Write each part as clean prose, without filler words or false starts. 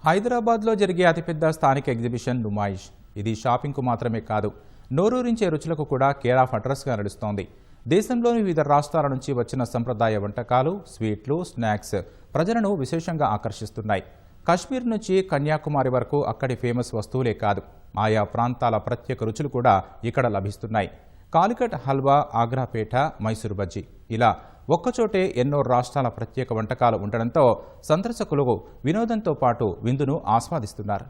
హైదరాబాద్లో జరిగే అతిపెద్ద స్థానిక ఎగ్జిబిషన్ నుమాయిష్. ఇది షాపింగ్కు మాత్రమే కాదు, నోరూరించే రుచులకు కూడా కేర్ ఆఫ్ అడ్రస్గా నడుస్తోంది. దేశంలోని వివిధ రాష్ట్రాల నుంచి వచ్చిన సంప్రదాయ వంటకాలు, స్వీట్లు, స్నాక్స్ ప్రజలను విశేషంగా ఆకర్షిస్తున్నాయి. కశ్మీర్ నుంచి కన్యాకుమారి వరకు అక్కడి ఫేమస్ వస్తువులే కాదు, ఆయా ప్రాంతాల ప్రత్యేక రుచులు కూడా ఇక్కడ లభిస్తున్నాయి. కాలికట్ హల్వా, ఆగ్రాపేట, మైసూరు బజ్జీ ఇలా ఒక్కచోటే ఎన్నో రాష్ట్రాల ప్రత్యేక వంటకాలు ఉండడంతో సందర్శకులు వినోదంతో పాటు విందును ఆస్వాదిస్తున్నారు.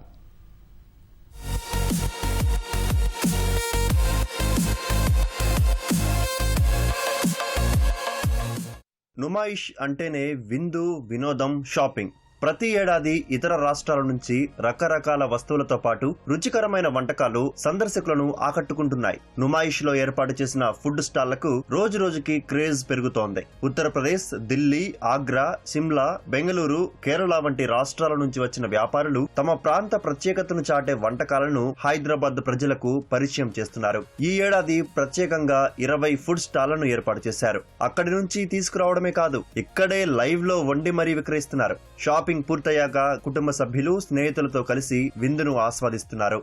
నుమాయిష్ అంటేనే విందు, వినోదం, షాపింగ్. ప్రతి ఏడాది ఇతర రాష్ట్రాల నుంచి రకరకాల వస్తువులతో పాటు రుచికరమైన వంటకాలు సందర్శకులను ఆకట్టుకుంటున్నాయి. నుమాయిష్ లో ఏర్పాటు చేసిన ఫుడ్ స్టాళ్లకు రోజు రోజుకి క్రేజ్ పెరుగుతోంది. ఉత్తరప్రదేశ్, ఢిల్లీ, ఆగ్రా, సిమ్లా, బెంగళూరు, కేరళ వంటి రాష్ట్రాల నుంచి వచ్చిన వ్యాపారులు తమ ప్రాంత ప్రత్యేకతను చాటే వంటకాలను హైదరాబాద్ ప్రజలకు పరిచయం చేస్తున్నారు. ఈ ఏడాది ప్రత్యేకంగా 20 ఫుడ్ స్టాళ్లను ఏర్పాటు చేశారు. అక్కడి నుంచి తీసుకురావడమే కాదు, ఇక్కడే లైవ్ లో వండి మరీ విక్రయిస్తున్నారు. షాపింగ్ పూర్తయ్యాక కుటుంబ సభ్యులు, స్నేహితులతో కలిసి విందును ఆస్వాదిస్తున్నారు.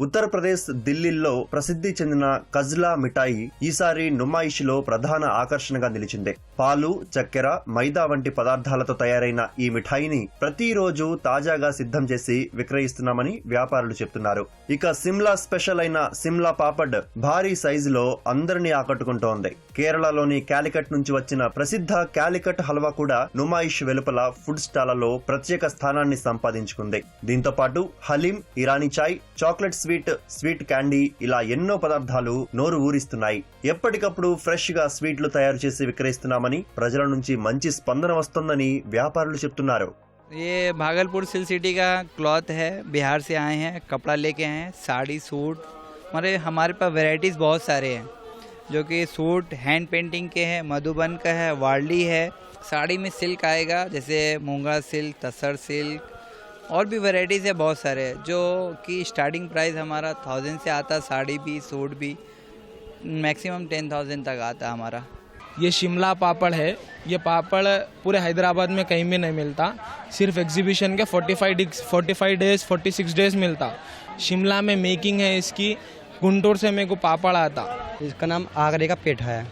ఉత్తరప్రదేశ్, ఢిల్లీలో ప్రసిద్ధి చెందిన కజ్లా మిఠాయి ఈసారి నుమాయిష్ లో ప్రధాన ఆకర్షణగా నిలిచింది. పాలు, చక్కెర, మైదా వంటి పదార్థాలతో తయారైన ఈ మిఠాయిని ప్రతిరోజు తాజాగా సిద్ధం చేసి విక్రయిస్తున్నామని వ్యాపారులు చెప్తున్నారు. ఇక సిమ్లా స్పెషల్ అయిన సిమ్లా పాపడ్ భారీ సైజులో అందరినీ ఆకట్టుకుంటోంది. కేరళలోని కాలికట్ నుంచి వచ్చిన ప్రసిద్ధ కాలికట్ హల్వా కూడా నుమాయిష్ వెలుపల ఫుడ్ స్టాళ్లలో ప్రత్యేక స్థానాన్ని సంపాదించుకుంది. దీంతో పాటు హలీం, ఇరానీ చాయ్, చాక్లెట్ స్వీట్ క్యాండీ ఇలా ఎన్నో పదార్థాలు నోరు ఊరిస్తున్నాయి. ఎప్పటికప్పుడు ఫ్రెష్ గా స్వీట్లు తయారు చేసి విక్రయిస్తున్నామని, ప్రజల నుంచి మంచి స్పందన వస్తుందని వ్యాపారులు చెప్తున్నారు. ये भागलपुर सिल्क सिटी का क्लॉथ है, बिहार से आए हैं, कपड़ा लेके आए हैं, साड़ी, सूट, हमारे पास वैरायटीज़ बहुत सारे हैं, जो कि सूट हैंड पेंटिंग के हैं, मधुबन का है, वार्ली है, साड़ी में सिल्क आएगा जैसे मूंगा सिल्क, तसर सिल्क, और भी वैरायटीज़ है बहुत सारे, जो कि स्टार्टिंग प्राइस हमारा 1000 से आता, साड़ी भी, सूट भी मैक्सिमम 10,000 तक आता है हमारा। ये शिमला पापड़ है। ये पापड़ पूरे हैदराबाद में कहीं भी नहीं मिलता, सिर्फ एग्जीबिशन के 45 डेज 46 डेज मिलता। शिमला में मेकिंग है इसकी, गुंटूर से मेरे को पापड़ आता। इसका नाम आगरे का पेठा है,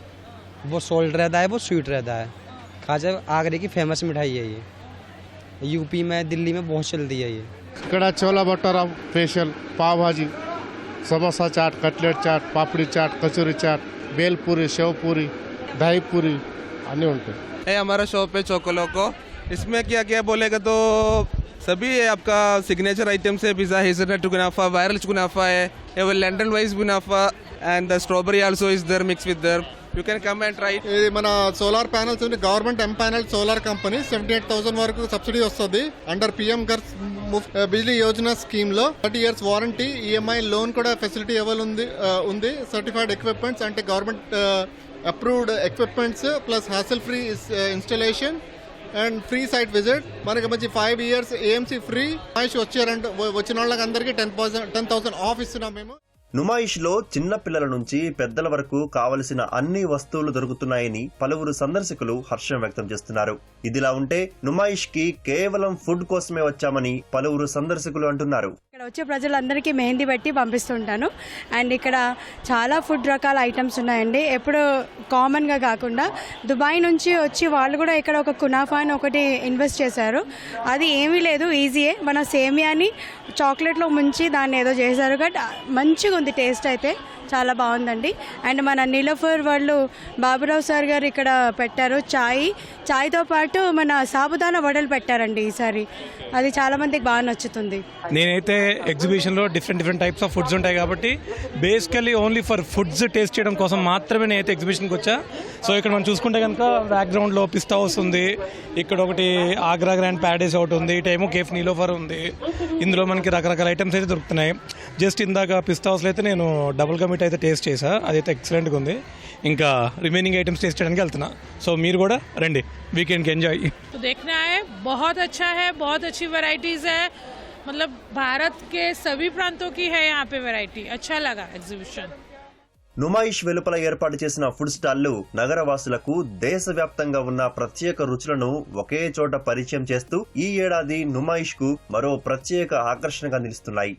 वो सोल्ड रहता है, वो स्वीट रहता है। खाजा आगरे की फेमस मिठाई है ये, यूपी में, दिल्ली में बहुत चलती है ये। कड़ा छोला भटूरा स्पेशल, पाव भाजी, समोसा चाट, कटलेट चाट, पापड़ी चाट, कचौरी चाट, बेल पूरी, शेव पूरी, दही पूरी अन्य उनके है। हमारा शॉप है चोकोलोको। इसमें क्या क्या बोलेगा तो सभी है आपका सिग्नेचर आइटम्स है। पिज़्ज़ा, हेज़लनट कुनाफा, वायरल कुनाफा है, वो लंडन वाइज कुनाफा, and the strawberry also is there mix with there. You can come and try it. ఇది మన సోలార్ ప్యానల్స్ ఉంది, గవర్నమెంట్ ఎంపానల్ సోలార్ కంపెనీ. 78,000 వరకు సబ్సిడీ వస్తుంది under PM Ghar Bijli Yojana scheme లో. 30 years వారంటీ, ఈఎంఐ లోన్ కూడా facility ఉంది. Certified equipments అంటే government approved equipments plus hassle free installation and free site visit. మనకి మంచి 5 years ఏఎంసీ ఫ్రీ. వచ్చారంటే వచ్చిన వాళ్ళకి అందరికీ 10,000 ఆఫ్ ఇస్తున్నాం మేము. నుమాయిష్ లో చిన్న పిల్లల నుంచి పెద్దల వరకు కావలసిన అన్ని వస్తువులు దొరుకుతున్నాయని పలువురు సందర్శకులు హర్షం వ్యక్తం చేస్తున్నారు. ఇదిలా ఉంటే నుమాయిష్ కి కేవలం ఫుడ్ కోసమే వచ్చామని పలువురు సందర్శకులు అంటున్నారు. ఇక్కడ వచ్చే ప్రజలందరికీ మెహందీ పెట్టి పంపిస్తుంటాను. అండ్ ఇక్కడ చాలా ఫుడ్ రకాల ఐటమ్స్ ఉన్నాయండి. ఎప్పుడు కామన్గా కాకుండా దుబాయ్ నుంచి వచ్చి వాళ్ళు కూడా ఇక్కడ ఒక కునాఫా అని ఒకటి ఇన్వెస్ట్ చేశారు. అది ఏమీ లేదు, ఈజీయే. మన సేమియాని చాక్లెట్లో ముంచి దాన్ని ఏదో చేశారు, బట్ మంచిగా ఉంది. టేస్ట్ అయితే చాలా బాగుందండి. అండ్ మన నీలోఫర్ వాళ్ళు బాబురావు సార్ గారు ఇక్కడ పెట్టారు చాయ్తో పాటు మన సాబుదానా వడలు పెట్టారండి ఈసారి. అది చాలా మందికి బాగా నచ్చుతుంది. నేనైతే ఎగ్జిబిషన్లో డిఫరెంట్ టైప్స్ ఆఫ్ ఫుడ్స్ ఉంటాయి కాబట్టి basically only for foods taste చేయడం కోసం మాత్రమే నేనైతే ఎగ్జిబిషన్కి వచ్చా. సో ఇక్కడ మనం చూసుకుంటే కనుక బ్యాక్గ్రౌండ్లో పిస్తా హౌస్ ఉంది, ఇక్కడ ఒకటి ఆగ్రా గ్రాండ్ ప్యాడేస్ ఒకటి ఉంది, ఇటేమో కేఫ్ నీలోఫర్ ఉంది. ఇందులో మనకి రకరకాల ఐటమ్స్ అయితే దొరుకుతున్నాయి. జస్ట్ ఇందాక పిస్తా హౌస్లో అయితే నేను డబుల్ కా మీట్ అయితే టేస్ట్ చేసా, అదైతే ఎక్సలెంట్గా ఉంది. ఇంకా రిమైనింగ్ ఐటమ్స్ టేస్ట్ చేయడానికి వెళ్తున్నా. సో మీరు కూడా రండి, वीकेंड के एंजॉय तो देखना है. बहुत अच्छा है, बहुत अच्छी वैरायटीज है. मतलब भारत के सभी प्रांतों की है यहाँ पे वैरायटी. अच्छा लगा एग्जीबिशन. నుమాయిష్ వెలుపల ఏర్పాటు చేసిన ఫుడ్ స్టాళ్లు నగరవాసులకు దేశవ్యాప్తంగా ఉన్న ప్రత్యేక రుచులను ఒకే చోట పరిచయం చేస్తూ ఈ ఏడాది నుమాయిష్ కు మరో ప్రత్యేక ఆకర్షణగా నిలుస్తున్నాయి.